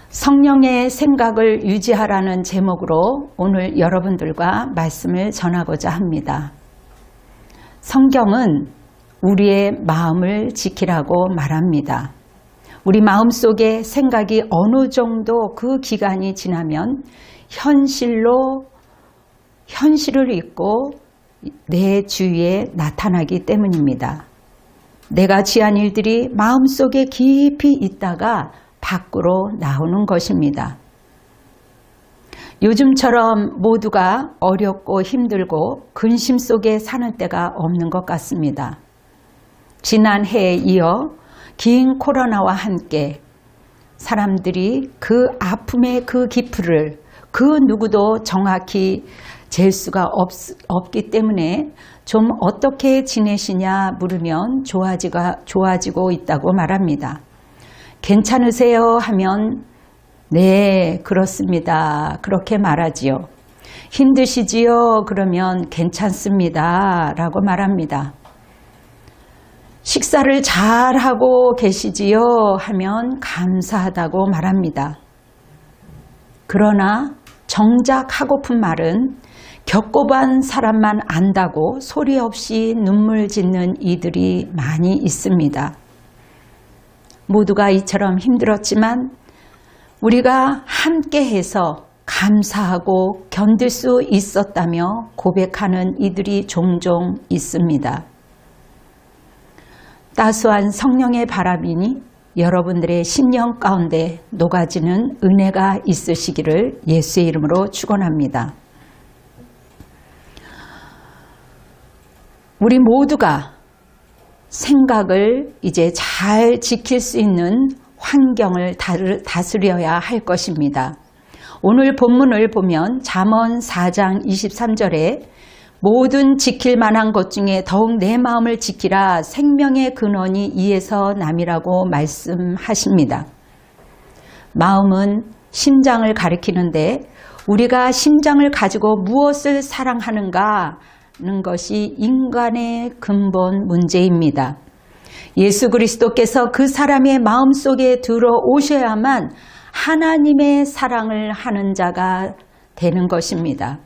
성령의 생각을 유지하라는 제목으로 오늘 여러분들과 말씀을 전하고자 합니다. 성경은 우리의 마음을 지키라고 말합니다. 우리 마음속에 생각이 어느 정도 그 기간이 지나면 현실을 잊고 내 주위에 나타나기 때문입니다. 내가 취한 일들이 마음속에 깊이 있다가 밖으로 나오는 것입니다. 요즘처럼 모두가 어렵고 힘들고 근심 속에 사는 때가 없는 것 같습니다. 지난 해에 이어 긴 코로나와 함께 사람들이 그 아픔의 그 깊이를 그 누구도 정확히 잴 수가 없기 때문에 좀 어떻게 지내시냐 물으면 좋아지고 있다고 말합니다. 괜찮으세요? 하면 네, 그렇습니다. 그렇게 말하지요. 힘드시지요? 그러면 괜찮습니다. 라고 말합니다. 식사를 잘하고 계시지요? 하면 감사하다고 말합니다. 그러나 정작 하고픈 말은 겪어본 사람만 안다고 소리 없이 눈물 짓는 이들이 많이 있습니다. 모두가 이처럼 힘들었지만 우리가 함께해서 감사하고 견딜 수 있었다며 고백하는 이들이 종종 있습니다. 따스한 성령의 바람이니 여러분들의 심령 가운데 녹아지는 은혜가 있으시기를 예수의 이름으로 축원합니다. 우리 모두가 생각을 이제 잘 지킬 수 있는 환경을 다스려야 할 것입니다. 오늘 본문을 보면 잠언 4장 23절에 모든 지킬 만한 것 중에 더욱 내 마음을 지키라 생명의 근원이 이에서 남이라고 말씀하십니다. 마음은 심장을 가리키는데 우리가 심장을 가지고 무엇을 사랑하는가 는 것이 인간의 근본 문제입니다. 예수 그리스도께서 그 사람의 마음속에 들어오셔야만 하나님의 사랑을 하는 자가 되는 것입니다.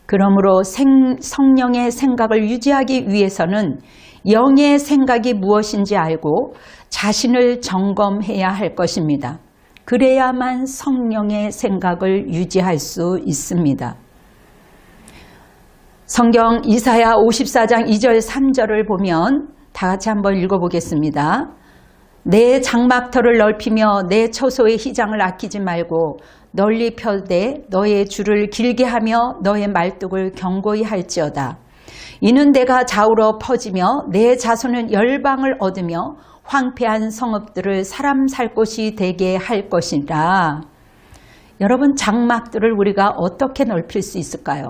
그러므로 성령의 생각을 유지하기 위해서는 영의 생각이 무엇인지 알고 자신을 점검해야 할 것입니다. 그래야만 성령의 생각을 유지할 수 있습니다. 성경 이사야 54장 2절 3절을 보면 다 같이 한번 읽어보겠습니다. 내 장막터를 넓히며 내 처소의 희장을 아끼지 말고 널리 펴되 너의 줄을 길게 하며 너의 말뚝을 견고히 할지어다. 이는 내가 좌우로 퍼지며 내 자손은 열방을 얻으며 황폐한 성읍들을 사람 살 곳이 되게 할 것이라. 여러분, 장막들을 우리가 어떻게 넓힐 수 있을까요?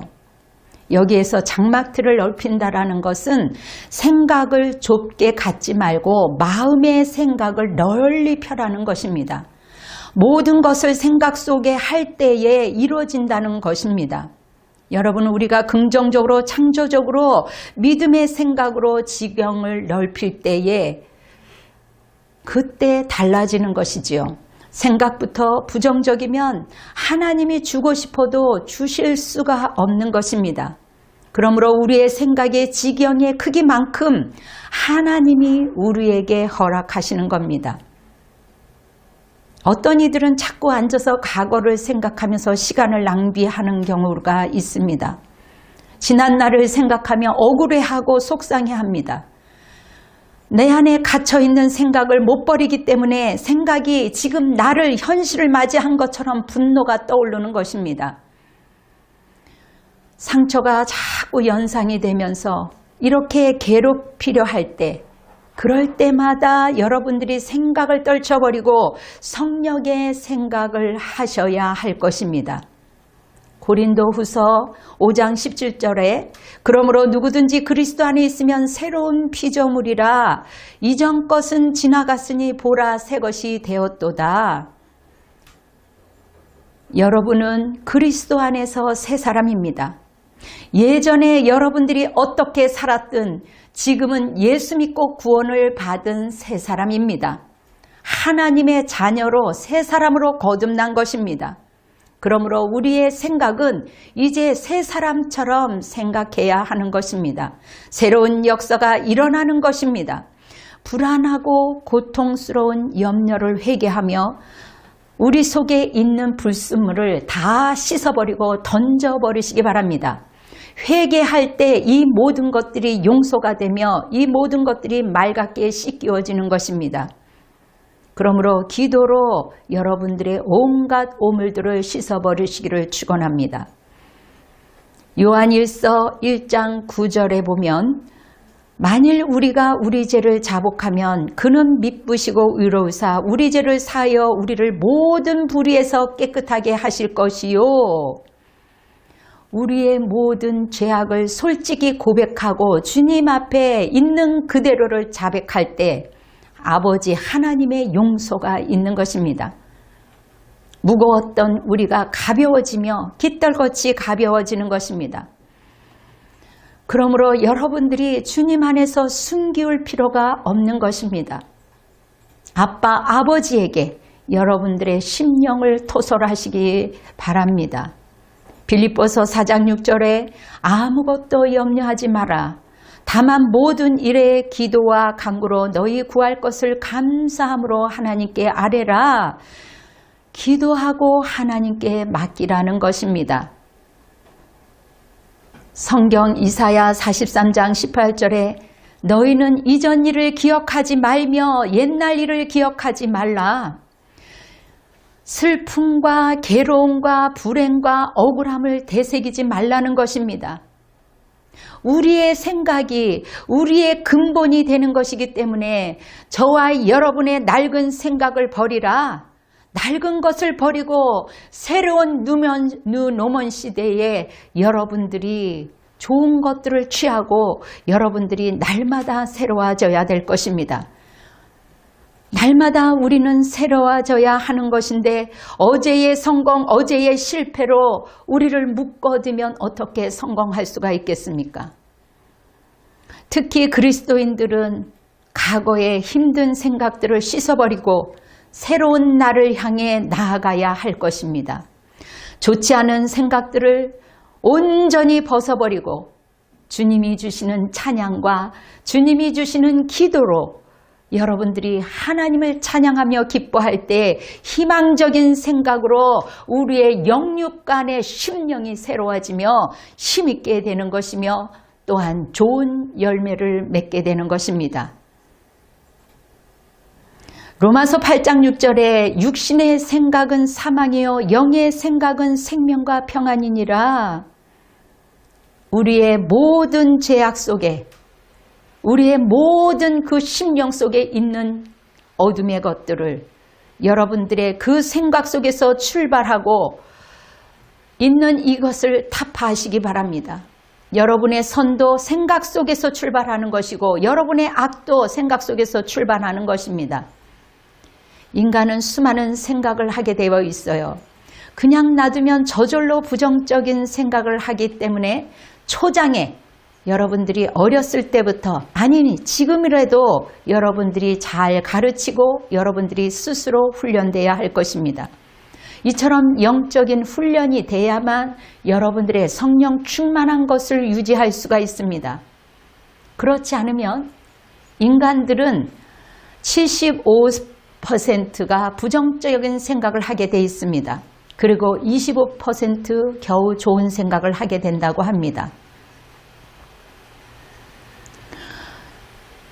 여기에서 장막틀을 넓힌다라는 것은 생각을 좁게 갖지 말고 마음의 생각을 널리 펴라는 것입니다. 모든 것을 생각 속에 할 때에 이루어진다는 것입니다. 여러분, 우리가 긍정적으로 창조적으로 믿음의 생각으로 지경을 넓힐 때에 그때 달라지는 것이지요. 생각부터 부정적이면 하나님이 주고 싶어도 주실 수가 없는 것입니다. 그러므로 우리의 생각의 지경의 크기만큼 하나님이 우리에게 허락하시는 겁니다. 어떤 이들은 자꾸 앉아서 과거를 생각하면서 시간을 낭비하는 경우가 있습니다. 지난 날을 생각하며 억울해하고 속상해합니다. 내 안에 갇혀있는 생각을 못 버리기 때문에 생각이 지금 나를 현실을 맞이한 것처럼 분노가 떠오르는 것입니다. 상처가 자꾸 연상이 되면서 이렇게 괴롭히려 할 때, 그럴 때마다 여러분들이 생각을 떨쳐버리고 성령의 생각을 하셔야 할 것입니다. 고린도후서 5장 17절에 그러므로 누구든지 그리스도 안에 있으면 새로운 피조물이라 이전 것은 지나갔으니 보라 새 것이 되었도다. 여러분은 그리스도 안에서 새 사람입니다. 예전에 여러분들이 어떻게 살았든 지금은 예수 믿고 구원을 받은 새 사람입니다. 하나님의 자녀로 새 사람으로 거듭난 것입니다. 그러므로 우리의 생각은 이제 새 사람처럼 생각해야 하는 것입니다. 새로운 역사가 일어나는 것입니다. 불안하고 고통스러운 염려를 회개하며 우리 속에 있는 불순물을 다 씻어버리고 던져버리시기 바랍니다. 회개할 때 이 모든 것들이 용서가 되며 이 모든 것들이 맑게 씻겨지는 것입니다. 그러므로 기도로 여러분들의 온갖 오물들을 씻어버리시기를 축원합니다. 요한일서 1장 9절에 보면 만일 우리가 우리 죄를 자복하면 그는 미쁘시고 의로우사 우리 죄를 사하여 우리를 모든 불의에서 깨끗하게 하실 것이요. 우리의 모든 죄악을 솔직히 고백하고 주님 앞에 있는 그대로를 자백할 때 아버지 하나님의 용서가 있는 것입니다. 무거웠던 우리가 가벼워지며 깃털같이 가벼워지는 것입니다. 그러므로 여러분들이 주님 안에서 숨기울 필요가 없는 것입니다. 아빠, 아버지에게 여러분들의 심령을 토설하시기 바랍니다. 빌립보서 4장 6절에 아무것도 염려하지 마라. 다만 모든 일에 기도와 간구로 너희 구할 것을 감사함으로 하나님께 아뢰라. 기도하고 하나님께 맡기라는 것입니다. 성경 이사야 43장 18절에 너희는 이전 일을 기억하지 말며 옛날 일을 기억하지 말라. 슬픔과 괴로움과 불행과 억울함을 되새기지 말라는 것입니다. 우리의 생각이 우리의 근본이 되는 것이기 때문에 저와 여러분의 낡은 생각을 버리라. 낡은 것을 버리고 새로운 뉴노먼 시대에 여러분들이 좋은 것들을 취하고 여러분들이 날마다 새로워져야 될 것입니다. 날마다 우리는 새로워져야 하는 것인데 어제의 성공, 어제의 실패로 우리를 묶어두면 어떻게 성공할 수가 있겠습니까? 특히 그리스도인들은 과거의 힘든 생각들을 씻어버리고 새로운 날을 향해 나아가야 할 것입니다. 좋지 않은 생각들을 온전히 벗어버리고 주님이 주시는 찬양과 주님이 주시는 기도로 여러분들이 하나님을 찬양하며 기뻐할 때 희망적인 생각으로 우리의 영육간의 심령이 새로워지며 힘있게 되는 것이며 또한 좋은 열매를 맺게 되는 것입니다. 로마서 8장 6절에 육신의 생각은 사망이요 영의 생각은 생명과 평안이니라. 우리의 모든 죄악 속에 우리의 모든 그 심령 속에 있는 어둠의 것들을 여러분들의 그 생각 속에서 출발하고 있는 이것을 타파하시기 바랍니다. 여러분의 선도 생각 속에서 출발하는 것이고 여러분의 악도 생각 속에서 출발하는 것입니다. 인간은 수많은 생각을 하게 되어 있어요. 그냥 놔두면 저절로 부정적인 생각을 하기 때문에 초장에 여러분들이 어렸을 때부터 아니니 지금이라도 여러분들이 잘 가르치고 여러분들이 스스로 훈련돼야 할 것입니다. 이처럼 영적인 훈련이 돼야만 여러분들의 성령 충만한 것을 유지할 수가 있습니다. 그렇지 않으면 인간들은 75%가 부정적인 생각을 하게 돼 있습니다. 그리고 25% 겨우 좋은 생각을 하게 된다고 합니다.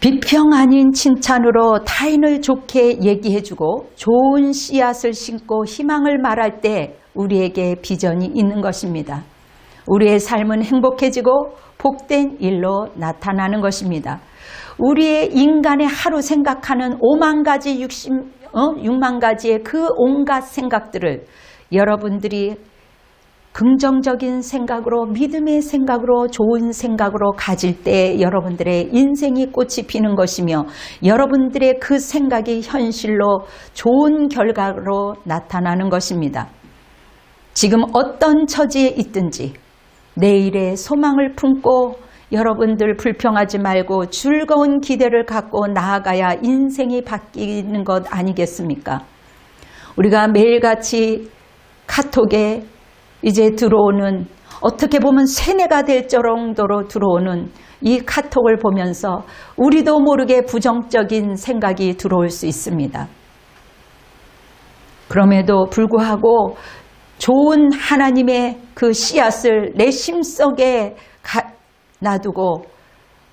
비평 아닌 칭찬으로 타인을 좋게 얘기해주고 좋은 씨앗을 심고 희망을 말할 때 우리에게 비전이 있는 것입니다. 우리의 삶은 행복해지고 복된 일로 나타나는 것입니다. 우리의 인간의 하루 생각하는 5만 가지 6만 가지의 그 온갖 생각들을 여러분들이 긍정적인 생각으로 믿음의 생각으로 좋은 생각으로 가질 때 여러분들의 인생이 꽃이 피는 것이며 여러분들의 그 생각이 현실로 좋은 결과로 나타나는 것입니다. 지금 어떤 처지에 있든지 내일의 소망을 품고 여러분들 불평하지 말고 즐거운 기대를 갖고 나아가야 인생이 바뀌는 것 아니겠습니까? 우리가 매일같이 카톡에 이제 들어오는, 어떻게 보면 세뇌가 될 정도로 들어오는 이 카톡을 보면서 우리도 모르게 부정적인 생각이 들어올 수 있습니다. 그럼에도 불구하고 좋은 하나님의 그 씨앗을 내 심속에 놔두고,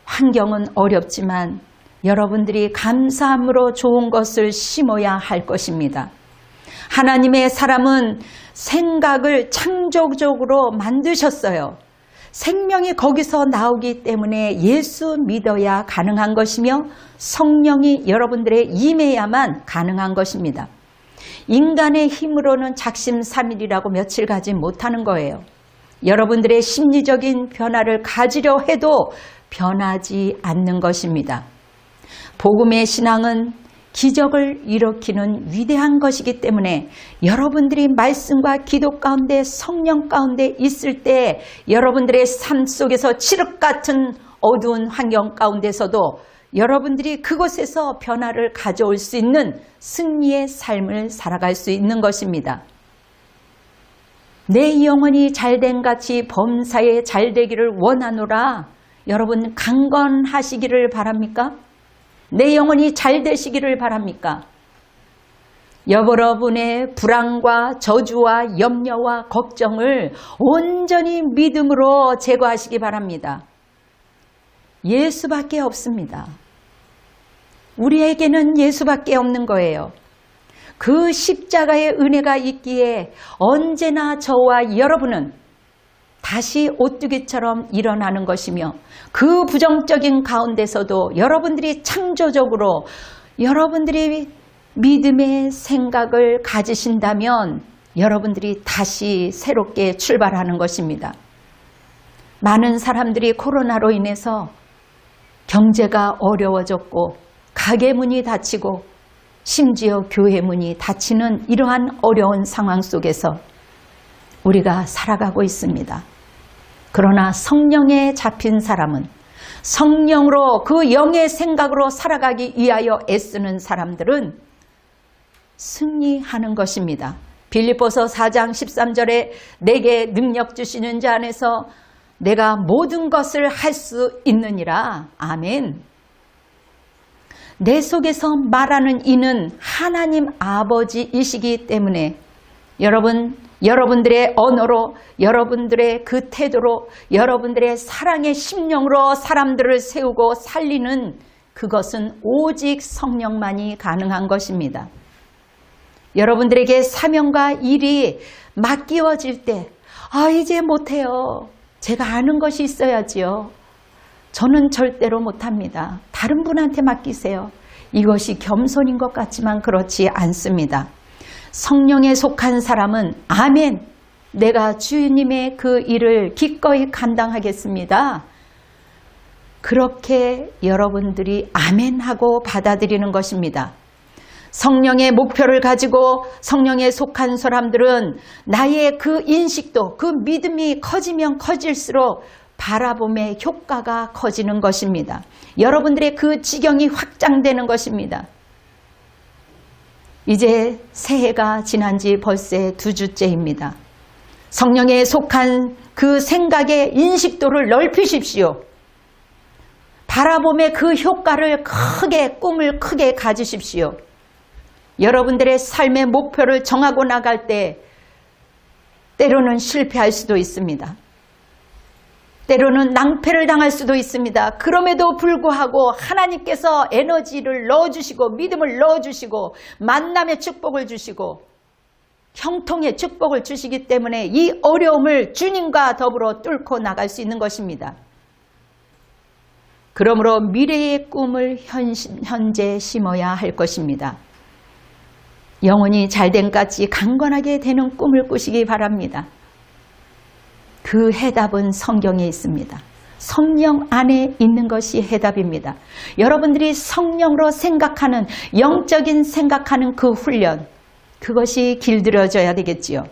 환경은 어렵지만 여러분들이 감사함으로 좋은 것을 심어야 할 것입니다. 하나님의 사람은 생각을 창조적으로 만드셨어요. 생명이 거기서 나오기 때문에 예수 믿어야 가능한 것이며 성령이 여러분들의 임해야만 가능한 것입니다. 인간의 힘으로는 작심삼일이라고 며칠 가지 못하는 거예요. 여러분들의 심리적인 변화를 가지려 해도 변하지 않는 것입니다. 복음의 신앙은 기적을 일으키는 위대한 것이기 때문에 여러분들이 말씀과 기도 가운데 성령 가운데 있을 때 여러분들의 삶 속에서 칠흑 같은 어두운 환경 가운데서도 여러분들이 그곳에서 변화를 가져올 수 있는 승리의 삶을 살아갈 수 있는 것입니다. 내 영혼이 잘된 같이 범사에 잘되기를 원하노라. 여러분 강건하시기를 바랍니까? 내 영혼이 잘 되시기를 바랍니까? 여러분의 불안과 저주와 염려와 걱정을 온전히 믿음으로 제거하시기 바랍니다. 예수밖에 없습니다. 우리에게는 예수밖에 없는 거예요. 그 십자가의 은혜가 있기에 언제나 저와 여러분은 다시 오뚜기처럼 일어나는 것이며, 그 부정적인 가운데서도 여러분들이 창조적으로 여러분들이 믿음의 생각을 가지신다면 여러분들이 다시 새롭게 출발하는 것입니다. 많은 사람들이 코로나로 인해서 경제가 어려워졌고 가게 문이 닫히고 심지어 교회 문이 닫히는 이러한 어려운 상황 속에서 우리가 살아가고 있습니다. 그러나 성령에 잡힌 사람은, 성령으로 그 영의 생각으로 살아가기 위하여 애쓰는 사람들은 승리하는 것입니다. 빌립보서 4장 13절에 내게 능력 주시는 자 안에서 내가 모든 것을 할 수 있느니라. 아멘. 내 속에서 말하는 이는 하나님 아버지이시기 때문에 여러분들의 언어로, 여러분들의 그 태도로, 여러분들의 사랑의 심령으로 사람들을 세우고 살리는 그것은 오직 성령만이 가능한 것입니다. 여러분들에게 사명과 일이 맡겨질 때, 이제 못해요. 제가 아는 것이 있어야지요. 저는 절대로 못합니다. 다른 분한테 맡기세요. 이것이 겸손인 것 같지만 그렇지 않습니다. 성령에 속한 사람은 아멘, 내가 주님의 그 일을 기꺼이 감당하겠습니다. 그렇게 여러분들이 아멘하고 받아들이는 것입니다. 성령의 목표를 가지고 성령에 속한 사람들은 나의 그 인식도, 그 믿음이 커지면 커질수록 바라봄의 효과가 커지는 것입니다. 여러분들의 그 지경이 확장되는 것입니다. 이제 새해가 지난 지 벌써 2주째입니다. 성령에 속한 그 생각의 인식도를 넓히십시오. 바라봄의 그 효과를 크게, 꿈을 크게 가지십시오. 여러분들의 삶의 목표를 정하고 나갈 때 때로는 실패할 수도 있습니다. 때로는 낭패를 당할 수도 있습니다. 그럼에도 불구하고 하나님께서 에너지를 넣어주시고 믿음을 넣어주시고 만남의 축복을 주시고 형통의 축복을 주시기 때문에 이 어려움을 주님과 더불어 뚫고 나갈 수 있는 것입니다. 그러므로 미래의 꿈을 현재 심어야 할 것입니다. 영혼이 잘됨같이 강건하게 되는 꿈을 꾸시기 바랍니다. 그 해답은 성경에 있습니다. 성령 안에 있는 것이 해답입니다. 여러분들이 성령으로 생각하는, 영적인 생각하는 그 훈련, 그것이 길들여져야 되겠지요.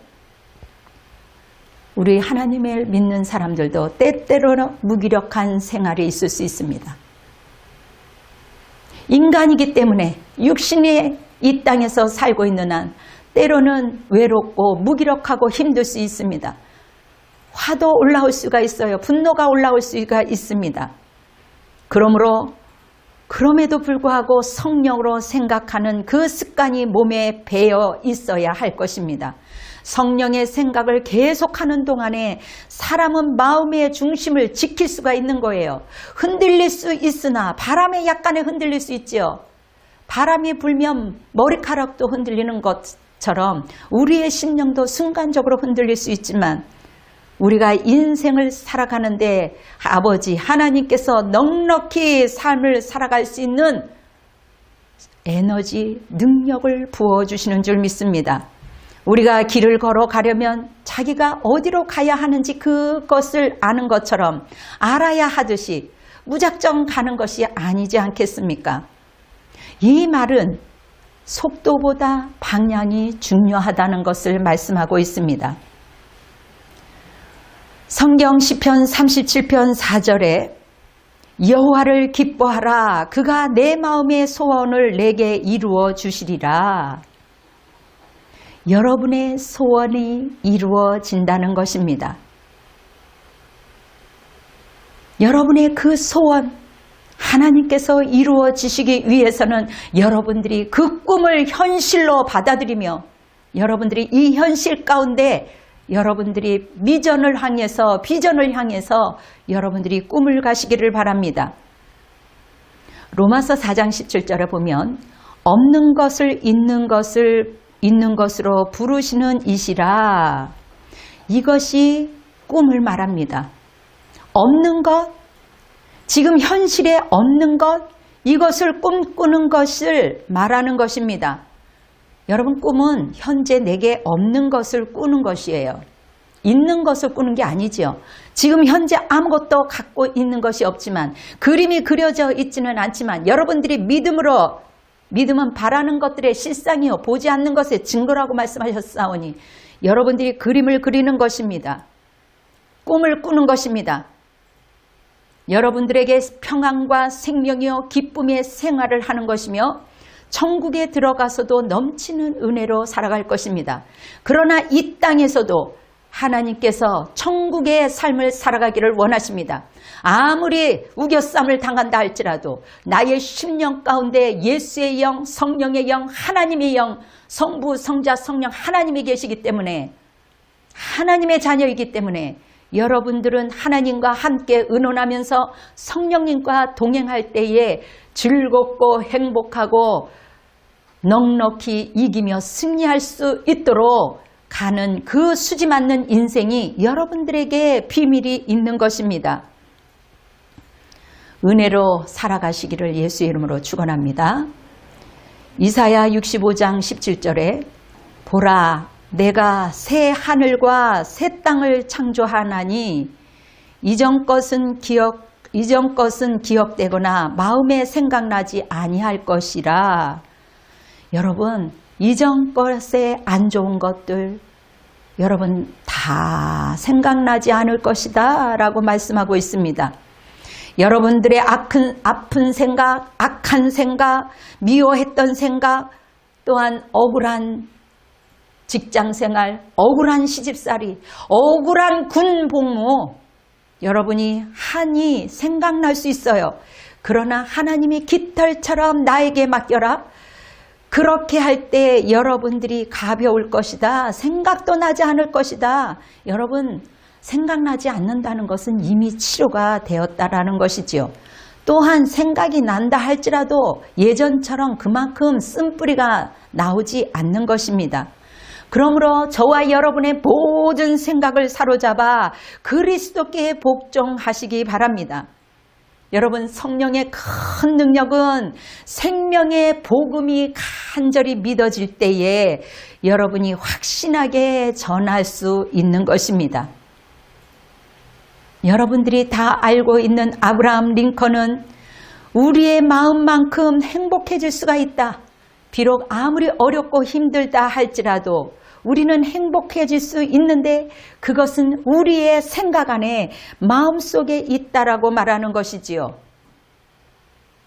우리 하나님을 믿는 사람들도 때때로 무기력한 생활이 있을 수 있습니다. 인간이기 때문에 육신이 이 땅에서 살고 있는 한 때로는 외롭고 무기력하고 힘들 수 있습니다. 화도 올라올 수가 있어요. 분노가 올라올 수가 있습니다. 그럼에도 불구하고 성령으로 생각하는 그 습관이 몸에 배어 있어야 할 것입니다. 성령의 생각을 계속하는 동안에 사람은 마음의 중심을 지킬 수가 있는 거예요. 흔들릴 수 있으나 바람에 약간의 흔들릴 수 있지요. 바람이 불면 머리카락도 흔들리는 것처럼 우리의 심령도 순간적으로 흔들릴 수 있지만 우리가 인생을 살아가는데 아버지 하나님께서 넉넉히 삶을 살아갈 수 있는 에너지, 능력을 부어주시는 줄 믿습니다. 우리가 길을 걸어가려면 자기가 어디로 가야 하는지 그것을 아는 것처럼 알아야 하듯이 무작정 가는 것이 아니지 않겠습니까? 이 말은 속도보다 방향이 중요하다는 것을 말씀하고 있습니다. 성경 시편 37편 4절에 여호와를 기뻐하라 그가 내 마음의 소원을 내게 이루어 주시리라. 여러분의 소원이 이루어진다는 것입니다. 여러분의 그 소원 하나님께서 이루어지시기 위해서는 여러분들이 그 꿈을 현실로 받아들이며 여러분들이 이 현실 가운데 여러분들이 비전을 향해서 여러분들이 꿈을 가시기를 바랍니다. 로마서 4장 17절에 보면 없는 것을 있는 것으로 부르시는 이시라. 이것이 꿈을 말합니다. 없는 것, 지금 현실에 없는 것, 이것을 꿈꾸는 것을 말하는 것입니다. 여러분 꿈은 현재 내게 없는 것을 꾸는 것이에요. 있는 것을 꾸는 게 아니죠. 지금 현재 아무것도 갖고 있는 것이 없지만 그림이 그려져 있지는 않지만 여러분들이 믿음은 바라는 것들의 실상이요 보지 않는 것의 증거라고 말씀하셨사오니 여러분들이 그림을 그리는 것입니다. 꿈을 꾸는 것입니다. 여러분들에게 평안과 생명이요 기쁨의 생활을 하는 것이며 천국에 들어가서도 넘치는 은혜로 살아갈 것입니다. 그러나 이 땅에서도 하나님께서 천국의 삶을 살아가기를 원하십니다. 아무리 우겨쌈을 당한다 할지라도 나의 심령 가운데 예수의 영, 성령의 영, 하나님의 영, 성부, 성자, 성령 하나님이 계시기 때문에 하나님의 자녀이기 때문에 여러분들은 하나님과 함께 의논하면서 성령님과 동행할 때에 즐겁고 행복하고 넉넉히 이기며 승리할 수 있도록 가는 그 수지 맞는 인생이 여러분들에게 비밀이 있는 것입니다. 은혜로 살아가시기를 예수의 이름으로 축원합니다. 이사야 65장 17절에 보라 내가 새 하늘과 새 땅을 창조하나니 이전 것은 기억되거나 마음에 생각나지 아니할 것이라. 여러분 이전 것에 안 좋은 것들 여러분 다 생각나지 않을 것이다 라고 말씀하고 있습니다. 여러분들의 아픈 생각, 악한 생각, 미워했던 생각, 또한 억울한 직장생활, 억울한 시집살이, 억울한 군 복무 여러분이 한이 생각날 수 있어요. 그러나 하나님이 깃털처럼 나에게 맡겨라. 그렇게 할 때 여러분들이 가벼울 것이다. 생각도 나지 않을 것이다. 여러분 생각나지 않는다는 것은 이미 치료가 되었다라는 것이지요. 또한 생각이 난다 할지라도 예전처럼 그만큼 쓴뿌리가 나오지 않는 것입니다. 그러므로 저와 여러분의 모든 생각을 사로잡아 그리스도께 복종하시기 바랍니다. 여러분 성령의 큰 능력은 생명의 복음이 간절히 믿어질 때에 여러분이 확신하게 전할 수 있는 것입니다. 여러분들이 다 알고 있는 아브라함 링컨은 우리의 마음만큼 행복해질 수가 있다. 비록 아무리 어렵고 힘들다 할지라도 우리는 행복해질 수 있는데 그것은 우리의 생각 안에 마음속에 있다라고 말하는 것이지요.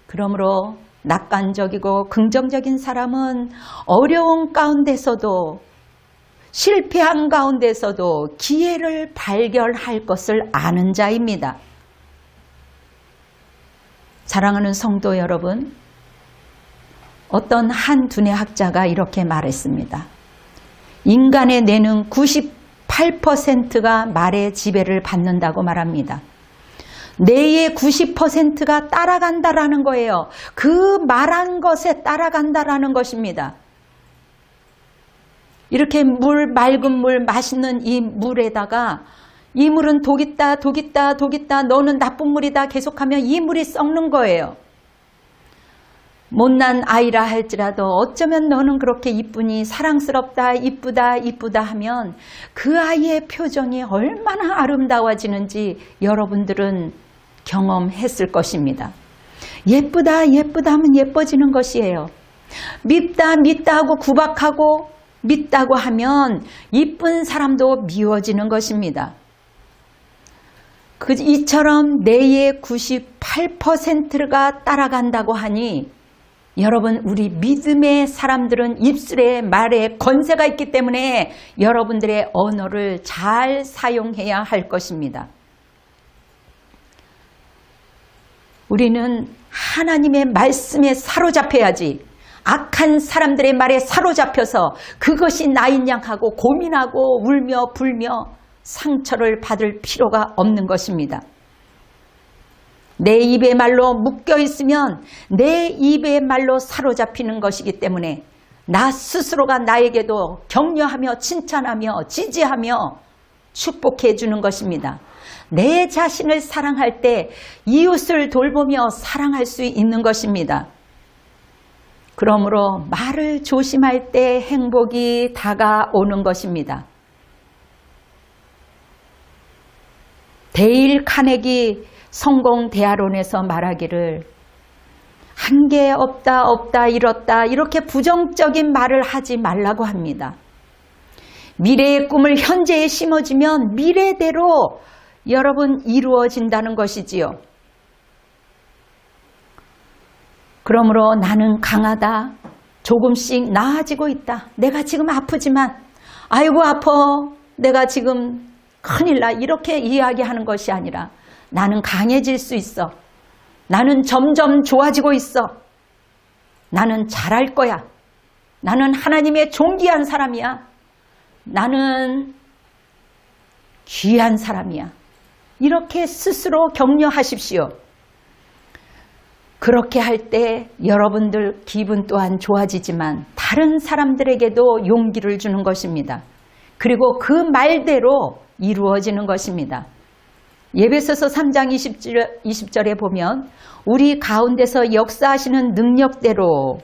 그러므로 낙관적이고 긍정적인 사람은 어려운 가운데서도 실패한 가운데서도 기회를 발견할 것을 아는 자입니다. 사랑하는 성도 여러분, 어떤 한 두뇌 학자가 이렇게 말했습니다. 인간의 뇌는 98%가 말의 지배를 받는다고 말합니다. 뇌의 90%가 따라간다라는 거예요. 그 말한 것에 따라간다라는 것입니다. 이렇게 맑은 물, 맛있는 이 물에다가 이 물은 독 있다, 독 있다, 독 있다, 너는 나쁜 물이다 계속하면 이 물이 썩는 거예요. 못난 아이라 할지라도 어쩌면 너는 그렇게 이쁘니 사랑스럽다, 이쁘다, 이쁘다 하면 그 아이의 표정이 얼마나 아름다워지는지 여러분들은 경험했을 것입니다. 예쁘다, 예쁘다 하면 예뻐지는 것이에요. 밉다, 밉다 하고 구박하고 밉다고 하면 이쁜 사람도 미워지는 것입니다. 이처럼 뇌의 98%가 따라간다고 하니 여러분, 우리 믿음의 사람들은 입술에 말에 권세가 있기 때문에 여러분들의 언어를 잘 사용해야 할 것입니다. 우리는 하나님의 말씀에 사로잡혀야지 악한 사람들의 말에 사로잡혀서 그것이 나인 양 하고 고민하고 울며 불며 상처를 받을 필요가 없는 것입니다. 내 입의 말로 묶여 있으면 내 입의 말로 사로잡히는 것이기 때문에 나 스스로가 나에게도 격려하며 칭찬하며 지지하며 축복해 주는 것입니다. 내 자신을 사랑할 때 이웃을 돌보며 사랑할 수 있는 것입니다. 그러므로 말을 조심할 때 행복이 다가오는 것입니다. 데일 카네기 성공 대화론에서 말하기를 한계 없다 없다 이렇다 이렇게 부정적인 말을 하지 말라고 합니다. 미래의 꿈을 현재에 심어주면 미래대로 여러분 이루어진다는 것이지요. 그러므로 나는 강하다. 조금씩 나아지고 있다. 내가 지금 아프지만 아이고 아파. 내가 지금 큰일 나. 이렇게 이야기하는 것이 아니라 나는 강해질 수 있어. 나는 점점 좋아지고 있어. 나는 잘할 거야. 나는 하나님의 존귀한 사람이야. 나는 귀한 사람이야. 이렇게 스스로 격려하십시오. 그렇게 할 때 여러분들 기분 또한 좋아지지만 다른 사람들에게도 용기를 주는 것입니다. 그리고 그 말대로 이루어지는 것입니다. 에베소서 3장 20절에 보면 우리 가운데서 역사하시는 능력대로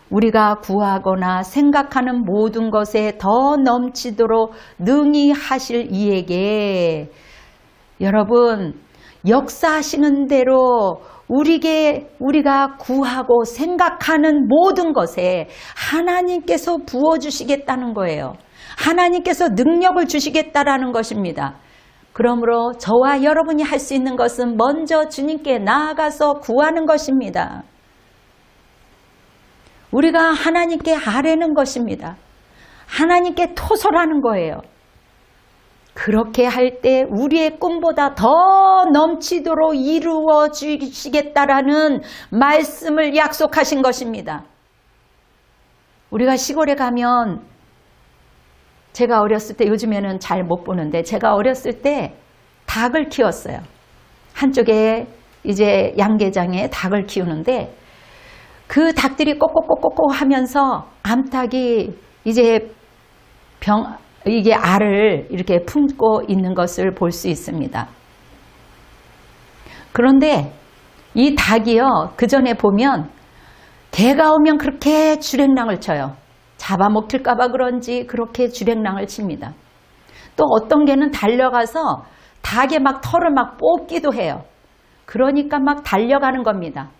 우리가 구하거나 생각하는 모든 것에 더 넘치도록 능히 하실 이에게 여러분 역사하시는 대로 우리가 구하고 생각하는 모든 것에 하나님께서 부어주시겠다는 거예요. 하나님께서 능력을 주시겠다라는 것입니다. 그러므로 저와 여러분이 할 수 있는 것은 먼저 주님께 나아가서 구하는 것입니다. 우리가 하나님께 아뢰는 것입니다. 하나님께 토설하는 거예요. 그렇게 할 때 우리의 꿈보다 더 넘치도록 이루어 주시겠다라는 말씀을 약속하신 것입니다. 우리가 시골에 가면 제가 어렸을 때 요즘에는 잘 못 보는데 제가 어렸을 때 닭을 키웠어요. 한쪽에 이제 양계장에 닭을 키우는데 그 닭들이 꼬꼬꼬꼬꼬 하면서 암탉이 이제 이게 알을 이렇게 품고 있는 것을 볼 수 있습니다. 그런데 이 닭이요, 그 전에 보면 개가 오면 그렇게 주랭랑을 쳐요. 잡아먹힐까봐 그런지 그렇게 주랭랑을 칩니다. 또 어떤 개는 달려가서 닭의 막 털을 막 뽑기도 해요. 그러니까 막 달려가는 겁니다.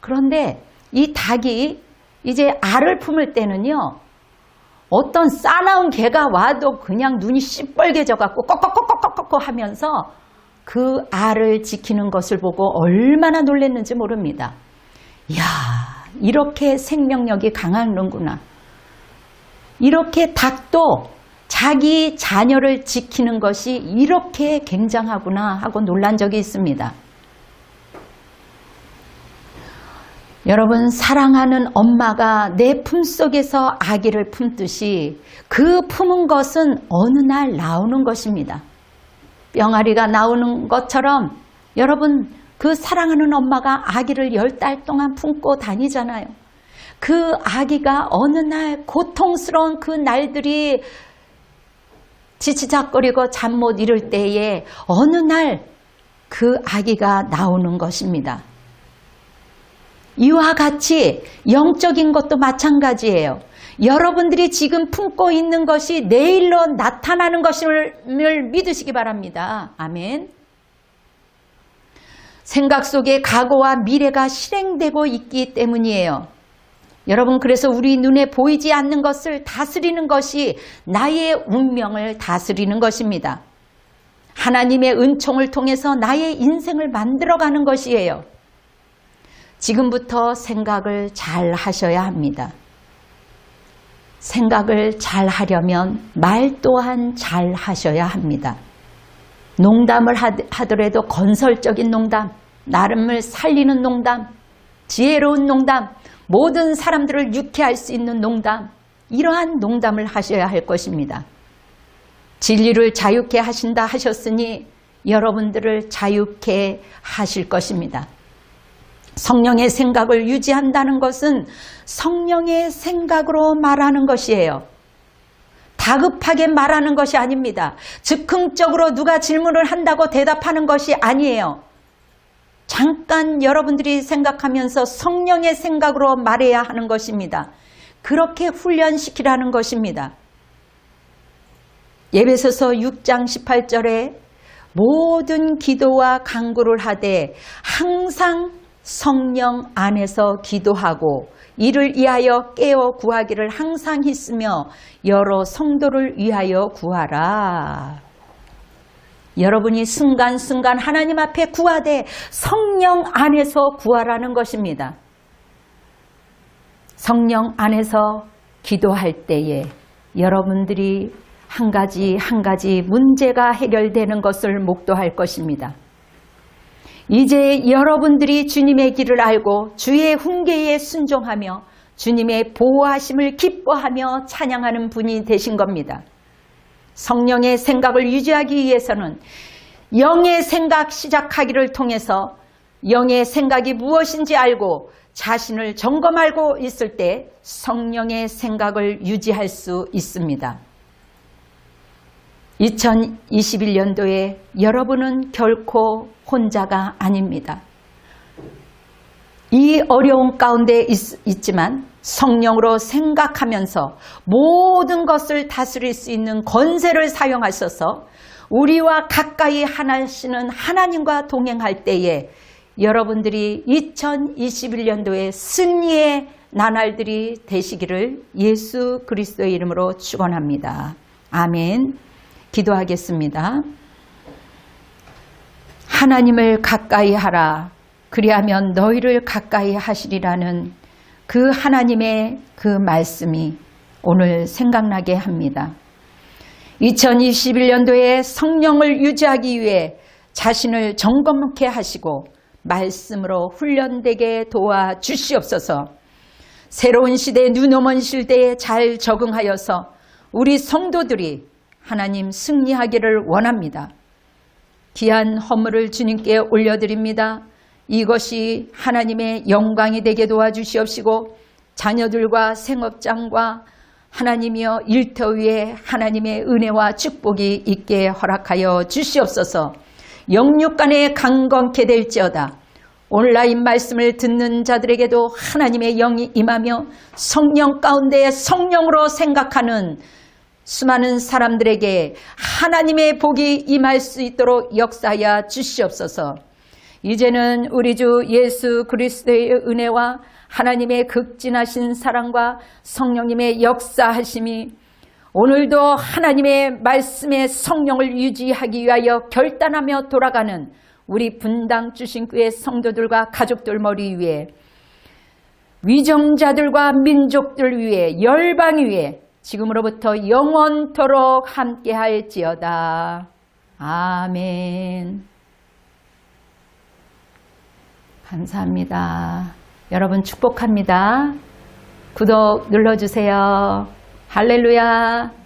그런데 이 닭이 이제 알을 품을 때는요, 어떤 싸나운 개가 와도 그냥 눈이 시뻘개져 갖고 꺽꺽꺽꺽꺽 하면서 그 알을 지키는 것을 보고 얼마나 놀랐는지 모릅니다. 이야, 이렇게 생명력이 강하는구나. 이렇게 닭도 자기 자녀를 지키는 것이 이렇게 굉장하구나 하고 놀란 적이 있습니다. 여러분, 사랑하는 엄마가 내 품속에서 아기를 품듯이 그 품은 것은 어느 날 나오는 것입니다. 병아리가 나오는 것처럼 여러분, 그 사랑하는 엄마가 아기를 10달 동안 품고 다니잖아요. 그 아기가 어느 날 고통스러운 그 날들이 지치작거리고 잠 못 이룰 때에 어느 날 그 아기가 나오는 것입니다. 이와 같이 영적인 것도 마찬가지예요. 여러분들이 지금 품고 있는 것이 내일로 나타나는 것을 믿으시기 바랍니다. 아멘. 생각 속에 과거와 미래가 실행되고 있기 때문이에요. 여러분, 그래서 우리 눈에 보이지 않는 것을 다스리는 것이 나의 운명을 다스리는 것입니다. 하나님의 은총을 통해서 나의 인생을 만들어가는 것이에요. 지금부터 생각을 잘 하셔야 합니다. 생각을 잘 하려면 말 또한 잘 하셔야 합니다. 농담을 하더라도 건설적인 농담, 나름을 살리는 농담, 지혜로운 농담, 모든 사람들을 유쾌할 수 있는 농담, 이러한 농담을 하셔야 할 것입니다. 진리를 자유케 하신다 하셨으니 여러분들을 자유케 하실 것입니다. 성령의 생각을 유지한다는 것은 성령의 생각으로 말하는 것이에요. 다급하게 말하는 것이 아닙니다. 즉흥적으로 누가 질문을 한다고 대답하는 것이 아니에요. 잠깐 여러분들이 생각하면서 성령의 생각으로 말해야 하는 것입니다. 그렇게 훈련시키라는 것입니다. 에베소서 6장 18절에 모든 기도와 간구를 하되 항상 성령 안에서 기도하고 이를 위하여 깨어 구하기를 항상 힘쓰며 여러 성도를 위하여 구하라. 여러분이 순간순간 하나님 앞에 구하되 성령 안에서 구하라는 것입니다. 성령 안에서 기도할 때에 여러분들이 한 가지 한 가지 문제가 해결되는 것을 목도할 것입니다. 이제 여러분들이 주님의 길을 알고 주의 훈계에 순종하며 주님의 보호하심을 기뻐하며 찬양하는 분이 되신 겁니다. 성령의 생각을 유지하기 위해서는 영의 생각 시작하기를 통해서 영의 생각이 무엇인지 알고 자신을 점검하고 있을 때 성령의 생각을 유지할 수 있습니다. 2021년도에 여러분은 결코 혼자가 아닙니다. 이 어려운 가운데 있지만 성령으로 생각하면서 모든 것을 다스릴 수 있는 권세를 사용하셔서 우리와 가까이 하시는 하나님과 동행할 때에 여러분들이 2021년도에 승리의 나날들이 되시기를 예수 그리스도의 이름으로 축원합니다. 아멘. 기도하겠습니다. 하나님을 가까이 하라. 그리하면 너희를 가까이 하시리라는 그 하나님의 그 말씀이 오늘 생각나게 합니다. 2021년도에 성령을 유지하기 위해 자신을 점검케 하시고 말씀으로 훈련되게 도와주시옵소서. 새로운 시대, 눈오먼 시대에 잘 적응하여서 우리 성도들이 하나님 승리하기를 원합니다. 귀한 헌물을 주님께 올려드립니다. 이것이 하나님의 영광이 되게 도와주시옵시고 자녀들과 생업장과 하나님이여 일터 위에 하나님의 은혜와 축복이 있게 허락하여 주시옵소서. 영육간에 강건케 될지어다. 온라인 말씀을 듣는 자들에게도 하나님의 영이 임하며 성령 가운데 성령으로 생각하는 수많은 사람들에게 하나님의 복이 임할 수 있도록 역사하여 주시옵소서. 이제는 우리 주 예수 그리스도의 은혜와 하나님의 극진하신 사랑과 성령님의 역사하심이 오늘도 하나님의 말씀의 성령을 유지하기 위하여 결단하며 돌아가는 우리 분당 주신교회 성도들과 가족들 머리 위에, 위정자들과 민족들 위에, 열방 위에 지금으로부터 영원토록 함께할지어다. 아멘. 감사합니다. 여러분 축복합니다. 구독 눌러주세요. 할렐루야.